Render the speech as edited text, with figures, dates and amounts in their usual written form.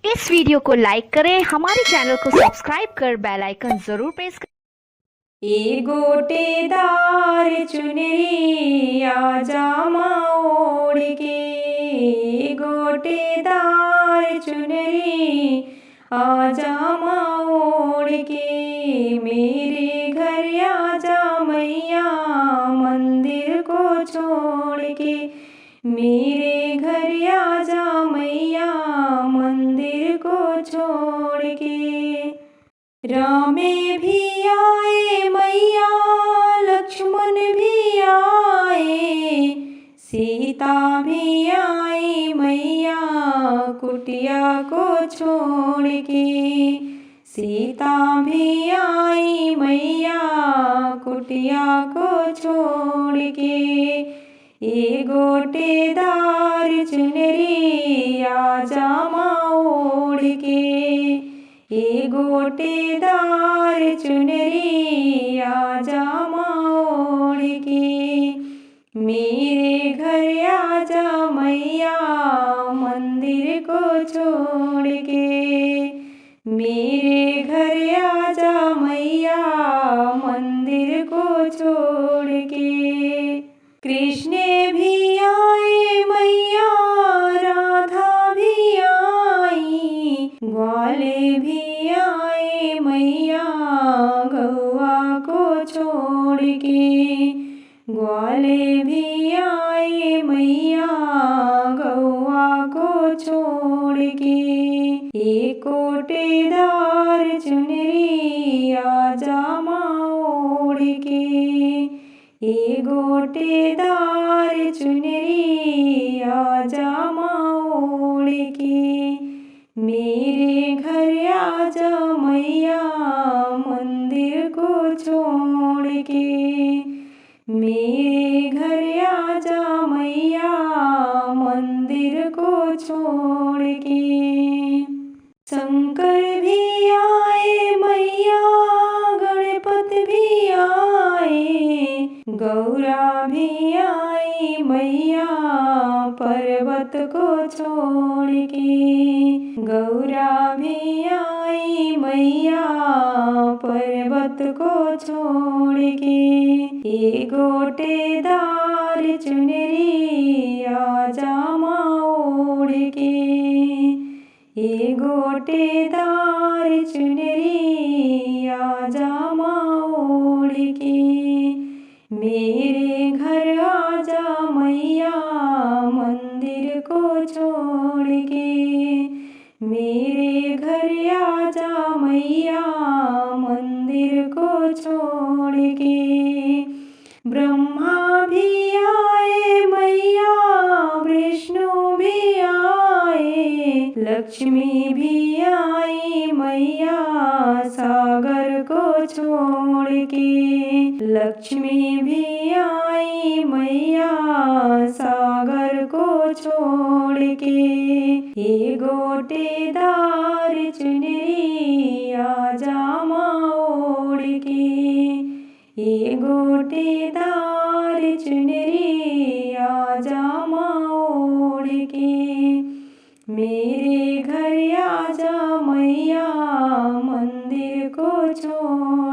इस वीडियो को लाइक करें, हमारे चैनल को सब्सक्राइब कर बेल आइकन जरूर प्रेस करें। ए गोटेदार चुनरी आजा ओढ़ के, गोटेदार चुनरी आजा ओढ़ के, मेरे घर आजा मैया मंदिर को छोड़ के, मेरे घर आजा मैया मंदिर को छोड़ के। रामे भी आए मैया लक्ष्मण भी आए, सीता भी आई मैया कुटिया को छोड़ के, सीता भी आई मैया कुटिया को छोड़ के। ए गोटेदार चुनरी आजा ओढ़ के, ए गोटेदार चुनरी आजा ओढ़ के, मेरे घर आजा मैया मंदिर को छोड़ के, मेरे घर आजा मैया मंदिर को छोड़ के। कृष्ण भी आए मैया राधा भी आई, ग्वाले भी आए मैया गौआ को छोड़ के, ग्वाले भी आए मैया गौआ को छोड़ के। एक गोटेदार चुनरी आजा ओढ़ के, ए गोटेदार चुनरी आजा ओढ़ के, मेरे घर आजा मैया मंदिर को छोड़ के, मेरे घर आजा मैया मंदिर को छोड़ के। शंकर भी आए मैया गणपत भी आए, गौरा भी आई मैया पर्वत को छोड़ के, गौरा भी आई मैया पर्वत को छोड़ के। ए गोटेदार चुनरी आजा ओढ़ के, ए गोटेदार चुनरी आजा ओढ़ के, मेरे घर आजा मैया मंदिर को छोड़ के, मेरे घर आजा मैया मंदिर को छोड़ के। ब्रह्मा भी आए मैया विष्णु भी आए, लक्ष्मी भी आई मैया सागर को छोड़ के, लक्ष्मी भी आई मैया सागर को छोड़ के। ए गोटेदार चुनरी आजा ओढ़ के, ए गोटेदार चुनरी आजा ओढ़ के, मेरे घर आजा मैया मंदिर को छोड़